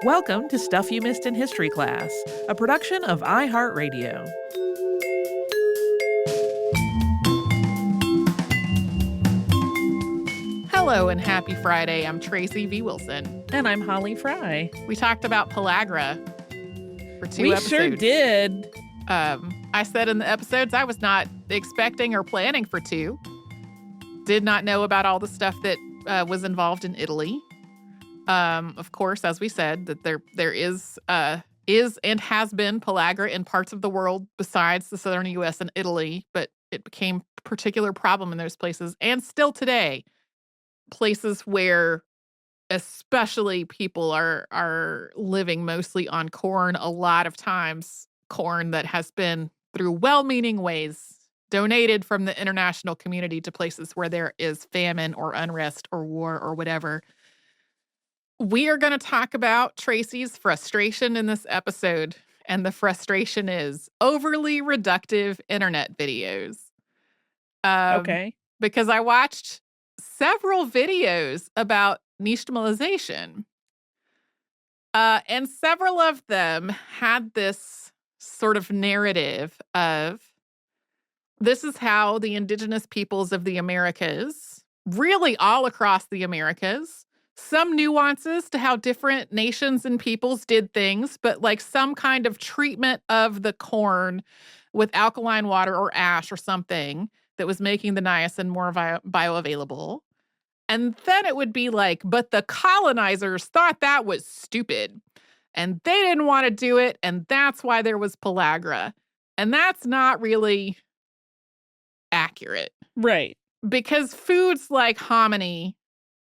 Welcome to Stuff You Missed in History Class, a production of iHeartRadio. Hello and happy Friday. I'm Tracy V. Wilson. And I'm Holly Fry. We talked about pellagra for two we episodes. We sure did. I said in the episodes I was not expecting or planning for two. Did not know about all the stuff that was involved in Italy. Of course, as we said, that there is and has been pellagra in parts of the world besides the southern U.S. and Italy, but it became a particular problem in those places. And still today, places where especially people are living mostly on corn, a lot of times corn that has been, through well-meaning ways, donated from the international community to places where there is famine or unrest or war or whatever. We are going to talk about Tracy's frustration in this episode, and the frustration is overly reductive internet videos. Okay. Because I watched several videos about nixtamalization, and several of them had this sort of narrative of this is how the indigenous peoples of the Americas, really all across the Americas, some nuances to how different nations and peoples did things, but like some kind of treatment of the corn with alkaline water or ash or something that was making the niacin more bioavailable. And then it would be like, but the colonizers thought that was stupid and they didn't want to do it. And that's why there was pellagra. And that's not really accurate. Right. Because foods like hominy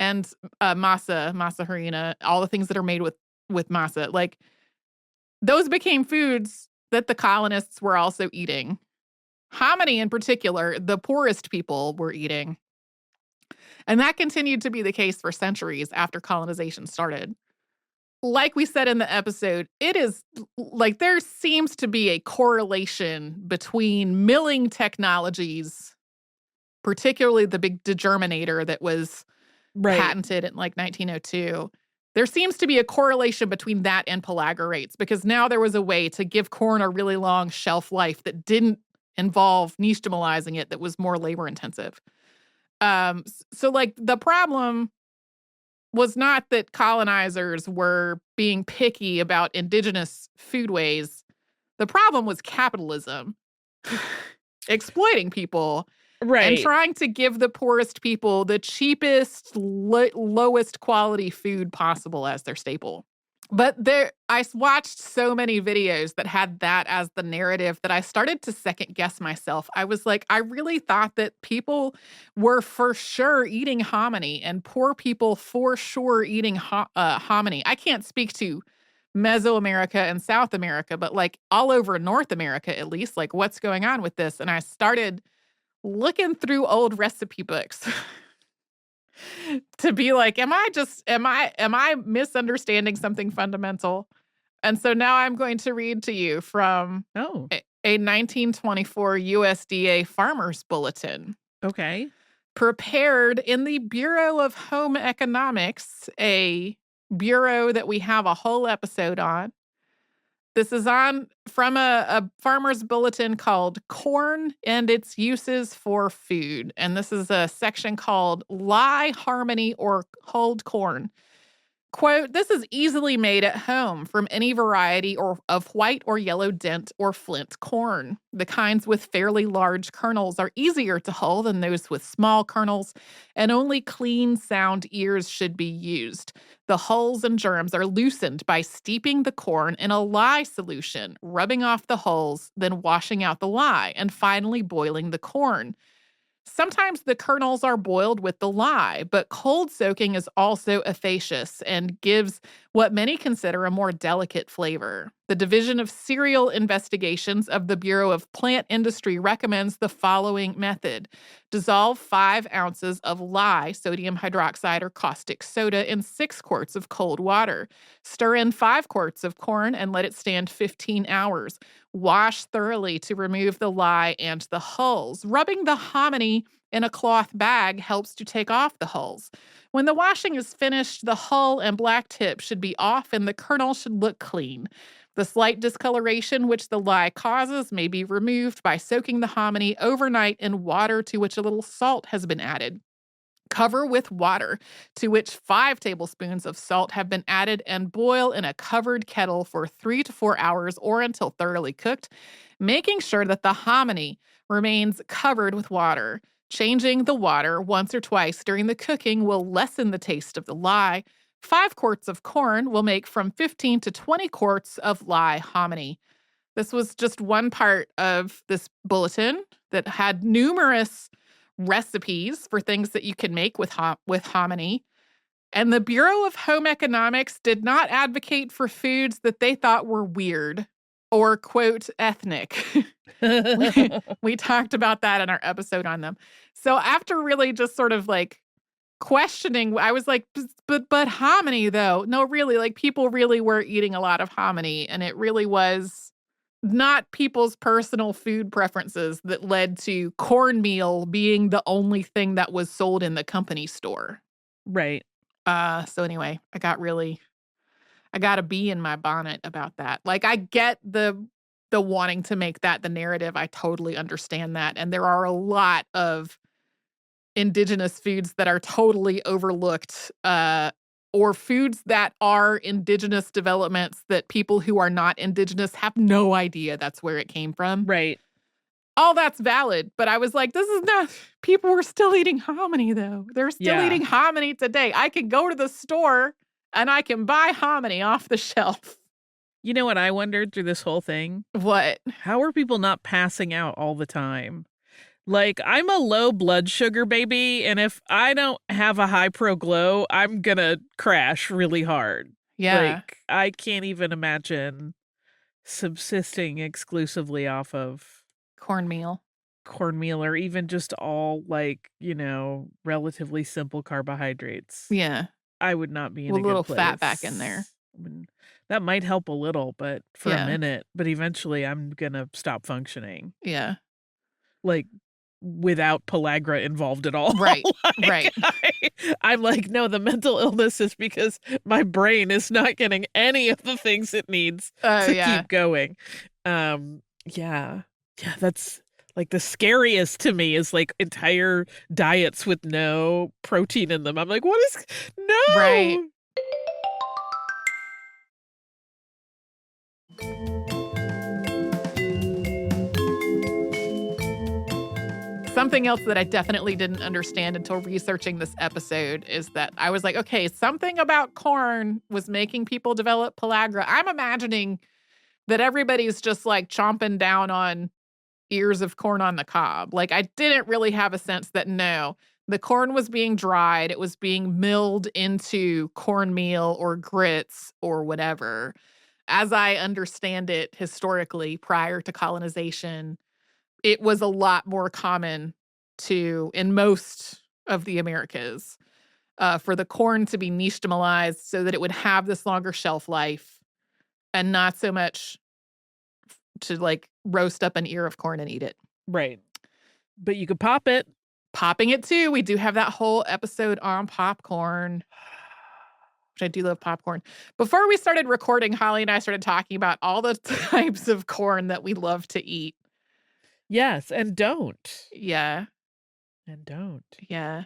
and masa harina, all the things that are made with masa, like those became foods that the colonists were also eating. Hominy in particular, the poorest people were eating. And that continued to be the case for centuries after colonization started. Like we said in the episode, it is like there seems to be a correlation between milling technologies, particularly the big degerminator that was patented in like 1902. There seems to be a correlation between that and pellagra rates, because now there was a way to give corn a really long shelf life that didn't involve nixtamalizing it, that was more labor intensive. So like the problem was not that colonizers were being picky about indigenous foodways. The problem was capitalism exploiting people. Right. And trying to give the poorest people the cheapest, lowest quality food possible as their staple. But I watched so many videos that had that as the narrative that I started to second guess myself. I was like, I really thought that people were for sure eating hominy and poor people for sure eating hominy. I can't speak to Mesoamerica and South America, but like all over North America, at least, like what's going on with this? And I started looking through old recipe books to be like, am I misunderstanding something fundamental? And so now I'm going to read to you from a 1924 USDA Farmers Bulletin. Okay. Prepared in the Bureau of Home Economics, a bureau that we have a whole episode on. This is from a farmer's bulletin called Corn and Its Uses for Food. And this is a section called Lye, Harmony, or Hulled Corn. Quote, this is easily made at home from any variety of white or yellow dent or flint corn. The kinds with fairly large kernels are easier to hull than those with small kernels, and only clean, sound ears should be used. The hulls and germs are loosened by steeping the corn in a lye solution, rubbing off the hulls, then washing out the lye, and finally boiling the corn. Sometimes the kernels are boiled with the lye, but cold soaking is also efficacious and gives what many consider a more delicate flavor. The Division of Cereal Investigations of the Bureau of Plant Industry recommends the following method. Dissolve 5 ounces of lye, sodium hydroxide, or caustic soda in 6 quarts of cold water. Stir in 5 quarts of corn and let it stand 15 hours. Wash thoroughly to remove the lye and the hulls. Rubbing the hominy in a cloth bag helps to take off the hulls. When the washing is finished, the hull and black tip should be off and the kernel should look clean. The slight discoloration which the lye causes may be removed by soaking the hominy overnight in water to which a little salt has been added. Cover with water to which 5 tablespoons of salt have been added and boil in a covered kettle for 3 to 4 hours or until thoroughly cooked, making sure that the hominy remains covered with water. Changing the water once or twice during the cooking will lessen the taste of the lye. 5 quarts of corn will make from 15 to 20 quarts of lye hominy. This was just one part of this bulletin that had numerous recipes for things that you can make with hominy. And the Bureau of Home Economics did not advocate for foods that they thought were weird or, quote, ethnic. We talked about that in our episode on them. So after really just sort of like questioning, I was like, but hominy though? No, really, like people really were eating a lot of hominy, and it really was not people's personal food preferences that led to cornmeal being the only thing that was sold in the company store. Right. So anyway, I got a bee in my bonnet about that. Like, I get the wanting to make that the narrative. I totally understand that. And there are a lot of indigenous foods that are totally overlooked, or foods that are indigenous developments that people who are not indigenous have no idea that's where it came from. Right. All that's valid. But I was like, this is not, people were still eating hominy though. They're still eating hominy today. I can go to the store and I can buy hominy off the shelf. You know what I wondered through this whole thing? What? How are people not passing out all the time? Like, I'm a low blood sugar baby, and if I don't have a high pro glow, I'm gonna crash really hard. Yeah. Like, I can't even imagine subsisting exclusively off of Cornmeal or even just all, like, relatively simple carbohydrates. Yeah. I would not be in With a a little good place. fat back in there. I mean, that might help a little, but for a minute. But eventually, I'm gonna stop functioning. Yeah. Like, without pellagra involved at all. Right. Like, Right. I'm like, no, the mental illness is because my brain is not getting any of the things it needs to keep going. Yeah, that's like the scariest to me is like entire diets with no protein in them. I'm like, what is no? Right. Something else that I definitely didn't understand until researching this episode is that I was like, okay, something about corn was making people develop pellagra. I'm imagining that everybody's just like chomping down on ears of corn on the cob. Like, I didn't really have a sense that no, the corn was being dried. It was being milled into cornmeal or grits or whatever. As I understand it historically, prior to colonization, it was a lot more common in most of the Americas, for the corn to be nixtamalized so that it would have this longer shelf life and not so much to like roast up an ear of corn and eat it. Right. But you could pop it. Popping it too. We do have that whole episode on popcorn, which I do love popcorn. Before we started recording, Holly and I started talking about all the types of corn that we love to eat. Yes, and don't. Yeah. And don't. Yeah.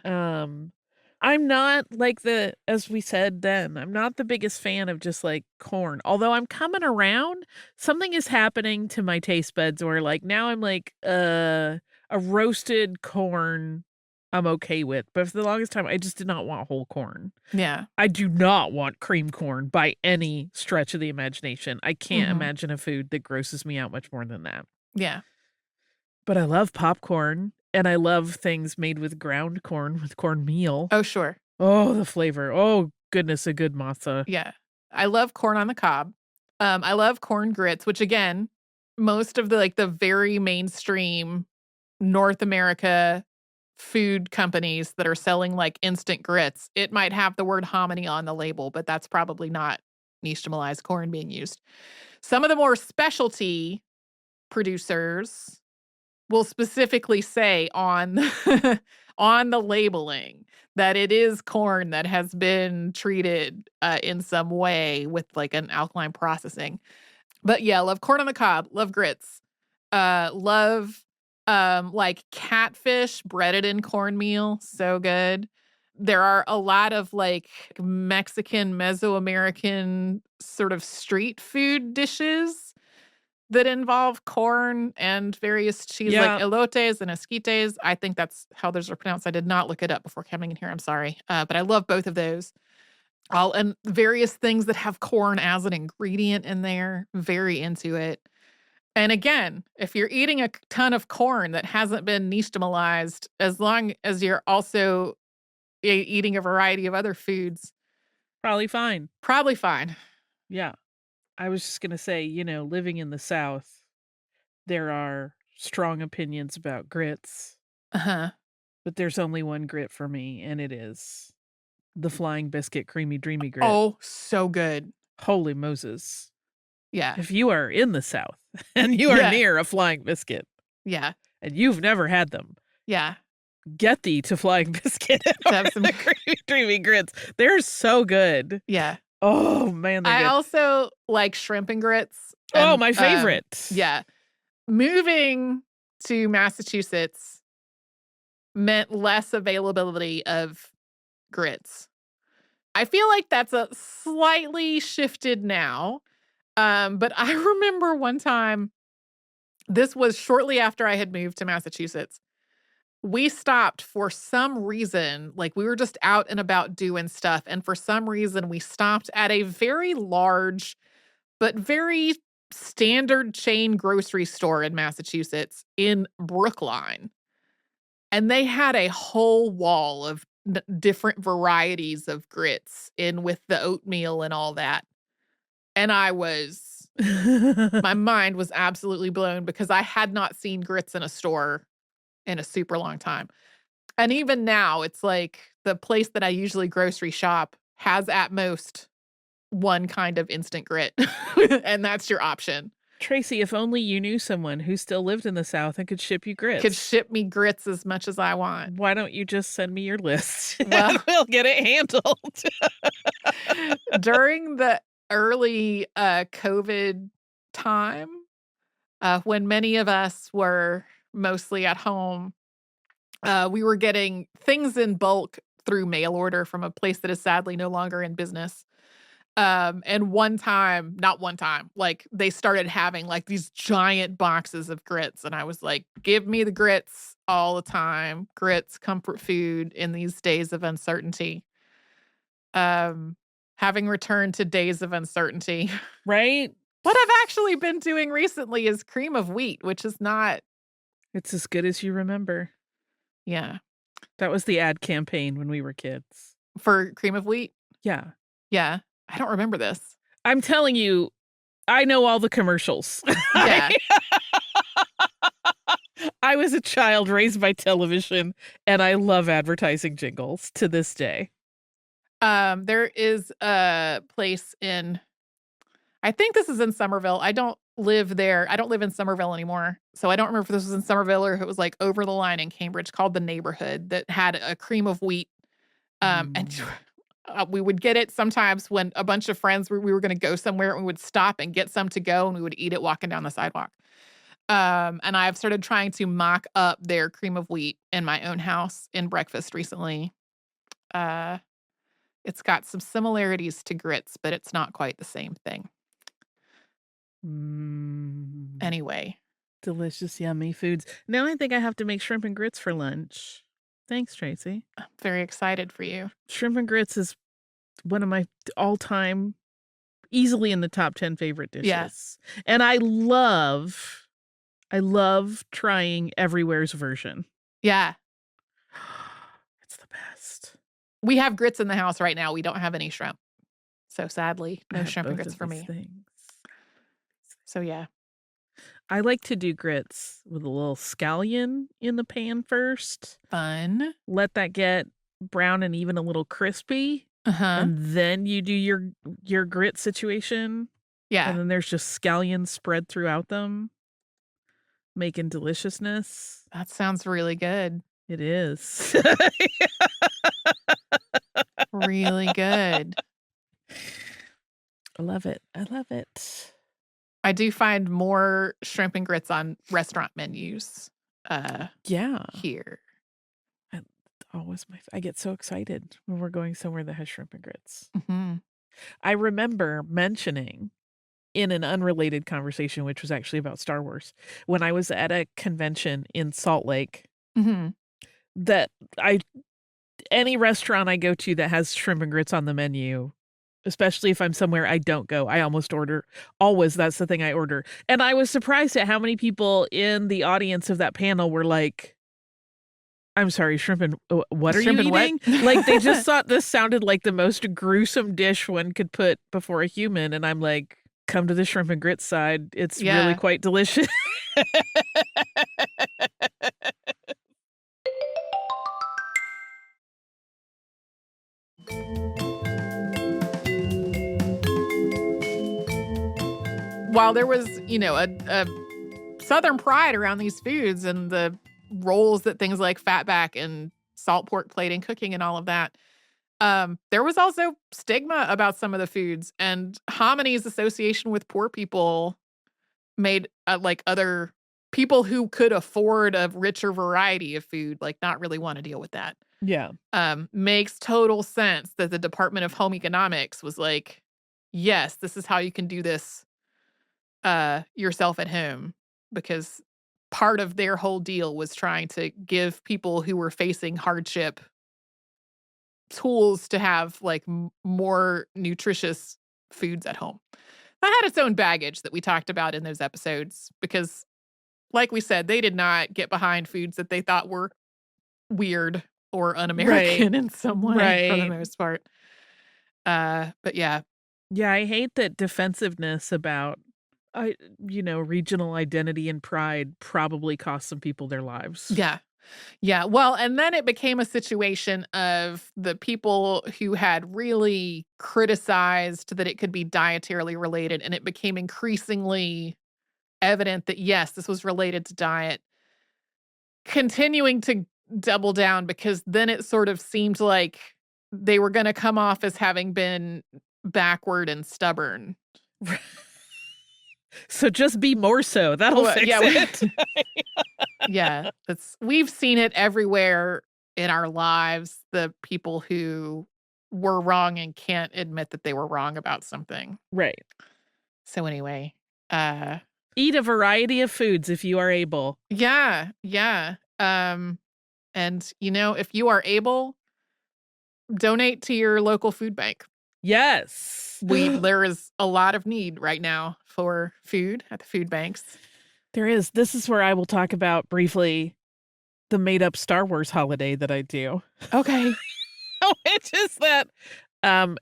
I'm not like as we said then, I'm not the biggest fan of just like corn. Although I'm coming around, something is happening to my taste buds where like now I'm like a roasted corn I'm okay with. But for the longest time, I just did not want whole corn. Yeah. I do not want cream corn by any stretch of the imagination. I can't imagine a food that grosses me out much more than that. Yeah. But I love popcorn, and I love things made with ground corn, with cornmeal. Oh, sure. Oh, the flavor. Oh, goodness, a good masa. Yeah. I love corn on the cob. I love corn grits, which again, most of the very mainstream North America food companies that are selling like instant grits, it might have the word hominy on the label, but that's probably not nixtamalized corn being used. Some of the more specialty producers will specifically say on on the labeling that it is corn that has been treated in some way with like an alkaline processing. But yeah, love corn on the cob, love grits. Love like catfish breaded in cornmeal, so good. There are a lot of like Mexican, Mesoamerican sort of street food dishes that involve corn and various cheese like Yeah, elotes and esquites. I think that's how those are pronounced. I did not look it up before coming in here. I'm sorry. But I love both of those. All and various things that have corn as an ingredient in there. Very into it. And again, if you're eating a ton of corn that hasn't been nixtamalized, as long as you're also eating a variety of other foods, probably fine. probably fine. Yeah. I was just going to say, living in the South, there are strong opinions about grits, Uh-huh. but there's only one grit for me, and it is the Flying Biscuit Creamy Dreamy Grit. Oh, so good. Holy Moses. Yeah. If you are in the South and you are Yeah. near a Flying Biscuit Yeah. and you've never had them, Yeah. get thee to Flying Biscuit To have some the Creamy Dreamy Grits. They're so good. Yeah. Oh, man, they're I good. also like shrimp and grits. Oh, And, my favorite. yeah. Moving to Massachusetts meant less availability of grits. I feel like that's a slightly shifted now. But I remember one time, this was shortly after I had moved to Massachusetts. We stopped for some reason, like we were just out and about doing stuff. And for some reason, we stopped at a very large, but very standard chain grocery store in Massachusetts in Brookline. And they had a whole wall of different varieties of grits in with the oatmeal and all that. And my mind was absolutely blown because I had not seen grits in a store in a super long time. And even now, it's like the place that I usually grocery shop has at most one kind of instant grit, and that's your option. Tracy, if only you knew someone who still lived in the South and could ship you grits. Could ship me grits as much as I want. Why don't you just send me your list? Well, and we'll get it handled. during the early COVID time, when many of us were mostly at home, we were getting things in bulk through mail order from a place that is sadly no longer in business. And not one time, like they started having like these giant boxes of grits. And I was like, give me the grits all the time. Grits, comfort food in these days of uncertainty. Having returned to days of uncertainty. Right? What I've actually been doing recently is cream of wheat, which is not. It's as good as you remember. Yeah. That was the ad campaign when we were kids. For cream of wheat? Yeah. Yeah. I don't remember this. I'm telling you, I know all the commercials. Yeah. I was a child raised by television, and I love advertising jingles to this day. There is a place I think this is in Somerville. I don't live there. I don't live in Somerville anymore. So I don't remember if this was in Somerville or if it was like over the line in Cambridge called The Neighborhood that had a cream of wheat. And we would get it sometimes when a bunch of friends we were going to go somewhere and we would stop and get some to go and we would eat it walking down the sidewalk. And I've started trying to mock up their cream of wheat in my own house in breakfast recently. It's got some similarities to grits, but it's not quite the same thing. Anyway. Delicious, yummy foods. Now I think I have to make shrimp and grits for lunch. Thanks, Tracy. I'm very excited for you. Shrimp and grits is one of my all-time, easily in the top 10 favorite dishes. Yes. And I love trying Everywhere's version. Yeah. It's the best. We have grits in the house right now. We don't have any shrimp. So sadly, no shrimp and grits for me. Things. So yeah. I like to do grits with a little scallion in the pan first. Fun. Let that get brown and even a little crispy. Uh-huh. And then you do your grit situation. Yeah. And then there's just scallions spread throughout them, making deliciousness. That sounds really good. It is. Really good. I love it. I love it. I do find more shrimp and grits on restaurant menus Yeah. here. I get so excited when we're going somewhere that has shrimp and grits. Mm-hmm. I remember mentioning in an unrelated conversation, which was actually about Star Wars, when I was at a convention in Salt Lake, Mm-hmm. that any restaurant I go to that has shrimp and grits on the menu, especially if I'm somewhere I don't go, I almost order. Always, that's the thing I order. And I was surprised at how many people in the audience of that panel were like, I'm sorry, shrimp and what are Shrimp you and what? eating? Like, they just thought this sounded like the most gruesome dish one could put before a human. And I'm like, come to the shrimp and grits side. It's really Yeah. quite delicious. While there was, a Southern pride around these foods and the roles that things like fatback and salt pork played in cooking and all of that, there was also stigma about some of the foods, and homony's association with poor people made like other people who could afford a richer variety of food like not really want to deal with that. Yeah. Makes total sense that the Department of Home Economics was like, yes, this is how you can do this yourself at home, because part of their whole deal was trying to give people who were facing hardship tools to have like more nutritious foods at home. That had its own baggage that we talked about in those episodes because, like we said, they did not get behind foods that they thought were weird or un-American in some way for the Right. most part. But yeah. Yeah, I hate that defensiveness about regional identity and pride probably cost some people their lives. Yeah. Yeah. Well, and then it became a situation of the people who had really criticized that it could be dietarily related, and it became increasingly evident that, yes, this was related to diet, continuing to double down because then it sort of seemed like they were going to come off as having been backward and stubborn. So just be more so. That'll fix it. Yeah, we've seen it everywhere in our lives, the people who were wrong and can't admit that they were wrong about something. Right. So anyway, eat a variety of foods if you are able. Yeah. And if you are able, donate to your local food bank. Yes. There is a lot of need right now for food at the food banks. There is. This is where I will talk about briefly the made up Star Wars holiday that I do. Okay. Which is that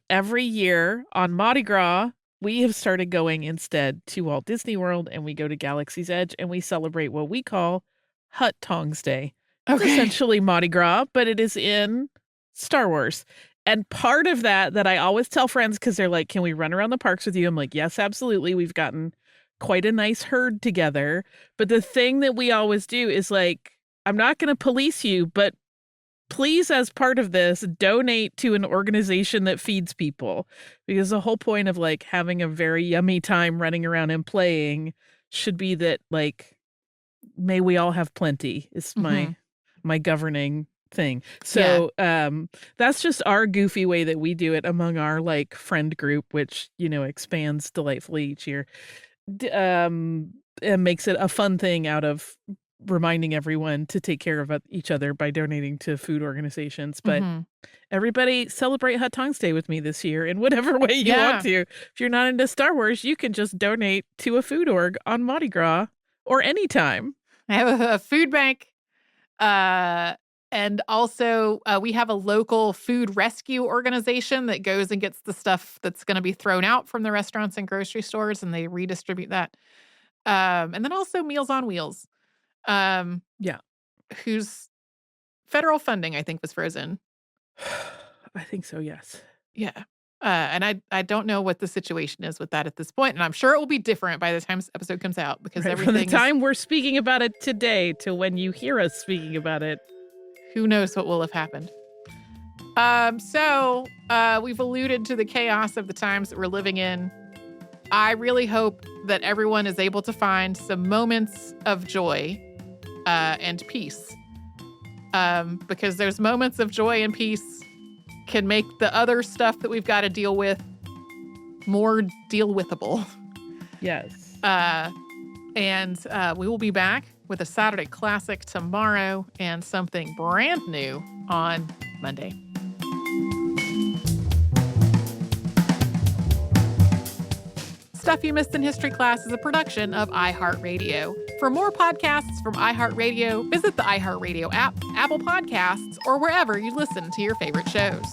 every year on Mardi Gras, we have started going instead to Walt Disney World, and we go to Galaxy's Edge and we celebrate what we call Hut Tongs Day. It's essentially Mardi Gras, but it is in Star Wars. And part of that I always tell friends, because they're like, can we run around the parks with you? I'm like, yes, absolutely. We've gotten quite a nice herd together. But the thing that we always do is like, I'm not going to police you, but please, as part of this, donate to an organization that feeds people. Because the whole point of like having a very yummy time running around and playing should be that like, may we all have plenty is my governing thing. So that's just our goofy way that we do it among our like friend group, which, expands delightfully each year. And makes it a fun thing out of reminding everyone to take care of each other by donating to food organizations. But everybody celebrate Hot Tongs Day with me this year in whatever way you want to. If you're not into Star Wars, you can just donate to a food org on Mardi Gras or anytime. I have a food bank And also, we have a local food rescue organization that goes and gets the stuff that's going to be thrown out from the restaurants and grocery stores, and they redistribute that. And then also Meals on Wheels, um, Yeah. whose federal funding, I think, was frozen. I think so, yes. Yeah. And I don't know what the situation is with that at this point, and I'm sure it will be different by the time this episode comes out because Right, from the everything is time we're speaking about it today to when you hear us speaking about it. who knows what will have happened. We've alluded to the chaos of the times that we're living in. I really hope that everyone is able to find some moments of joy and peace. Because those moments of joy and peace can make the other stuff that we've got to deal with more deal-withable. Yes. And we will be back with a Saturday Classic tomorrow and something brand new on Monday. Stuff You Missed in History Class is a production of iHeartRadio. For more podcasts from iHeartRadio, visit the iHeartRadio app, Apple Podcasts, or wherever you listen to your favorite shows.